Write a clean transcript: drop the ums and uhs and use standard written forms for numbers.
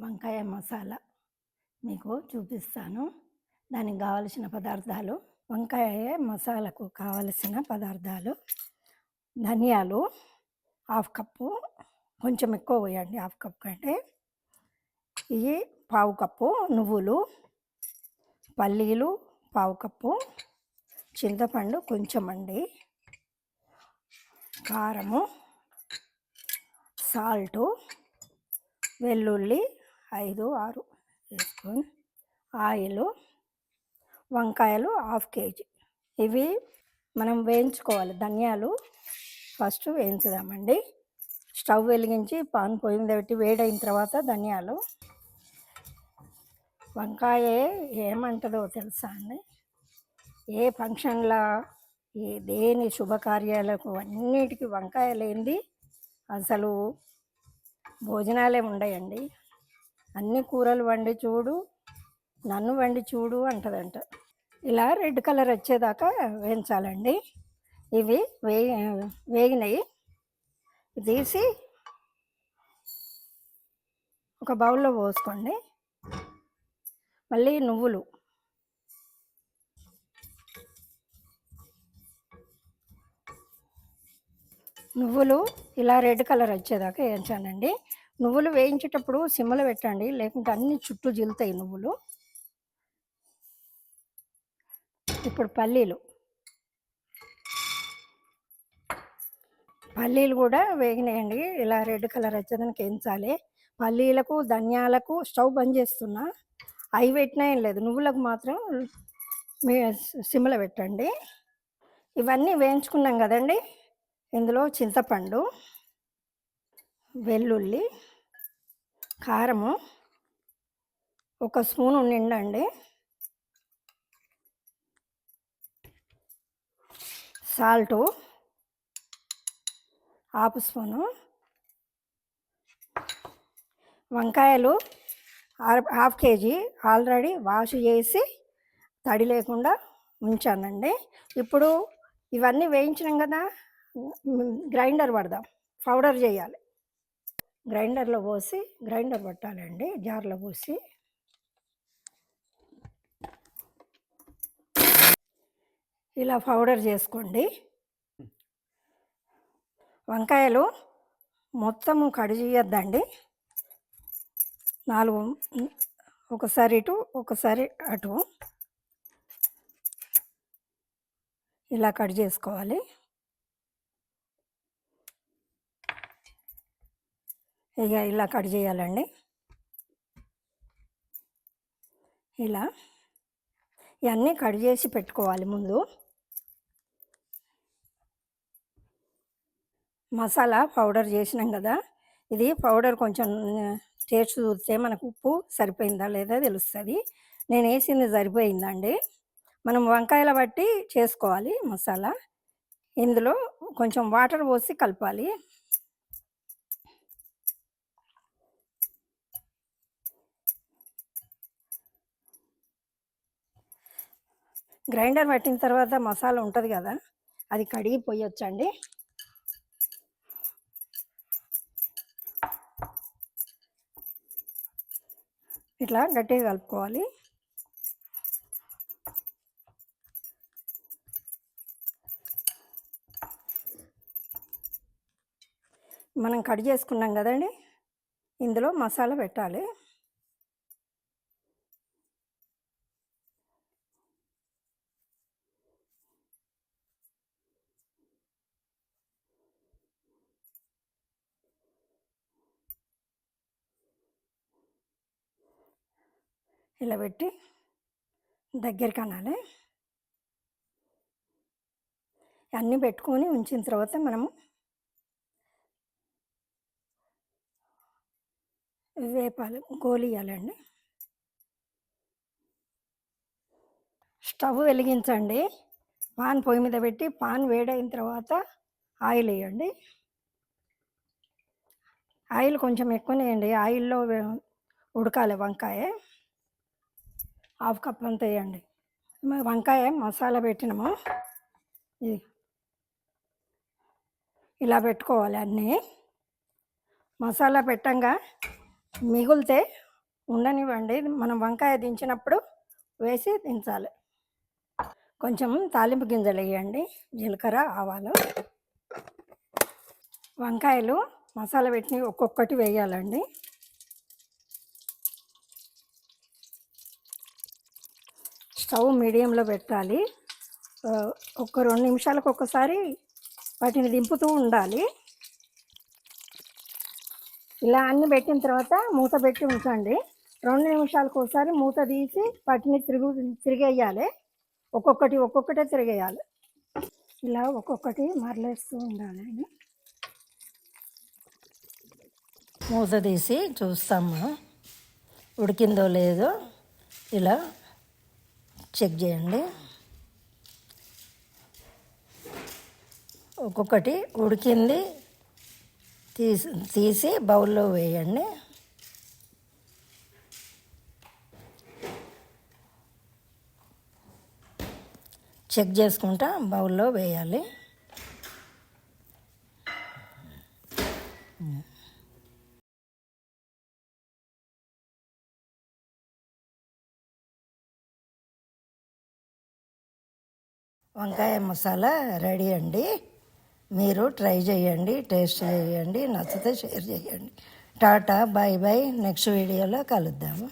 వంకాయ మసాలా మీకు చూపిస్తాను. దానికి కావలసిన పదార్థాలు: వంకాయ మసాలాకు కావలసిన పదార్థాలు: ధనియాలు హాఫ్ కప్పు, కొంచెం ఎక్కువ వేయండి, హాఫ్ కప్ కంటే. ఇవి పావు కప్పు నువ్వులు, పల్లీలు పావు కప్పు, చింతపండు కొంచెం అండి, కారము, సాల్టు, వెల్లుల్లి 5, 6 వేసుకొని, ఆయిలు, వంకాయలు హాఫ్ కేజీ. ఇవి మనం వేయించుకోవాలి. ధనియాలు ఫస్ట్ వేయించుదామండి. స్టవ్ వెలిగించి పాన్ పొయ్యి మీద పెట్టి వేడైన తర్వాత ధనియాలు. వంకాయ ఏమంటుందో తెలుసా అండి? ఏ ఫంక్షన్ల, దేని శుభకార్యాలకు అన్నిటికీ వంకాయ లేనిది అసలు భోజనాలే ఉండయండి. అన్ని కూరలు వండి చూడు, నన్ను వండి చూడు అంటదంట. ఇలా రెడ్ కలర్ వచ్చేదాకా వేయించాలండి. ఇవి వేగినాయి. తీసి ఒక బౌల్లో పోసుకోండి. మళ్ళీ నువ్వులు ఇలా రెడ్ కలర్ వచ్చేదాకా వేయించానండి. నువ్వులు వేయించేటప్పుడు సిమ్లో పెట్టండి, లేకుంటే అన్ని చుట్టూ జిలుతాయి నువ్వులు. ఇప్పుడు పల్లీలు కూడా వేగినాయండి. ఇలా రెడ్ కలర్ వచ్చేదానికి వేయించాలి. పల్లీలకు, ధనియాలకు స్టవ్ బంద్ చేస్తున్నా. అవి పెట్టినా ఏం లేదు, నువ్వులకు మాత్రం సిమ్లో పెట్టండి. ఇవన్నీ వేయించుకున్నాం కదండి. ఇందులో చింతపండు, వెల్లుల్లి, కారము 1 స్పూను నిండండి, సాల్టు హాఫ్ స్పూను, వంకాయలు హాఫ్ కేజీ ఆల్రెడీ వాష్ చేసి తడి లేకుండా ఉంచానండి. ఇప్పుడు ఇవన్నీ వేయించినాం కదా, గ్రైండర్ పడదాం, పౌడర్ చేయాలి. గ్రైండర్లో పోసి గ్రైండర్ పట్టాలండి, జార్లో పోసి. ఇలా పౌడర్ చేసుకోండి. వంకాయలు మొత్తము కట్ చేయొద్దండి. 4 ఒకసారి ఇటు ఒకసారి అటు ఇలా కట్ చేసుకోవాలి. ఇక ఇలా కట్ చేయాలండి. ఇలా ఇవన్నీ కట్ చేసి పెట్టుకోవాలి ముందు. మసాలా పౌడర్ చేసినాం కదా, ఇది పౌడర్ కొంచెం టేస్ట్ చూస్తే మనకు ఉప్పు సరిపోయిందా లేదా తెలుస్తుంది. నేను వేసింది సరిపోయిందండి. మనం వంకాయల బట్టి చేసుకోవాలి మసాలా. ఇందులో కొంచెం వాటర్ పోసి కలపాలి. గ్రైండర్ పట్టిన తర్వాత మసాలా ఉంటుంది కదా, అది కడిగి పోయొచ్చండి. ఇట్లా గట్టిగా కలుపుకోవాలి. మనం కట్ చేసుకున్నాం కదండి, ఇందులో మసాలా పెట్టాలి. ఇలా పెట్టి దగ్గరికి అనాలి. అన్నీ పెట్టుకొని ఉంచిన తర్వాత మనము వేపాలి, గోలియాలండి. స్టవ్ వెలిగించండి, పాన్ పొయ్యి మీద పెట్టి పాన్ వేడైన తర్వాత ఆయిల్ వేయండి. ఆయిల్ కొంచెం ఎక్కువనే వేయండి, ఆయిల్లో ఉడకాలి వంకాయ. హాఫ్ కప్ అంత వేయండి. వంకాయ మసాలా పెట్టినాము, ఇది ఇలా పెట్టుకోవాలి. అన్నీ మసాలా పెట్టంగా మిగిలితే ఉండనివ్వండి. మనం వంకాయ దించినప్పుడు వేసి దించాలి. కొంచెం తాలింపు గింజలెయ్యండి. జీలకర్ర, ఆవాలు. వంకాయలు మసాలా పెట్టినవి ఒక్కొక్కటి వేయాలండి. స్టవ్ మీడియంలో పెట్టాలి. ఒక 2 నిమిషాలకు ఒకసారి వాటిని దింపుతూ ఉండాలి. ఇలా అన్ని పెట్టిన తర్వాత మూత పెట్టి ఉంచండి. 2 నిమిషాలకు ఒకసారి మూత తీసి వాటిని తిరిగేయాలి. ఒక్కొక్కటే తిరిగేయాలి. ఇలా ఒక్కొక్కటి మరలేస్తూ ఉండాలి. మూత తీసి చూస్తాము ఉడికిందో లేదో ఇలా చెక్ చేయండి. ఒక్కొక్కటి ఉడికింది తీసి బౌల్లో వేయండి. చెక్ చేసుకుంటా బౌల్లో వేయాలి. వంకాయ మసాలా రెడీ అండి. మీరు ట్రై చేయండి, టేస్ట్ చేయండి, నచ్చితే షేర్ చేయండి. Tata, bye bye. నెక్స్ట్ వీడియోలో కలుద్దాము.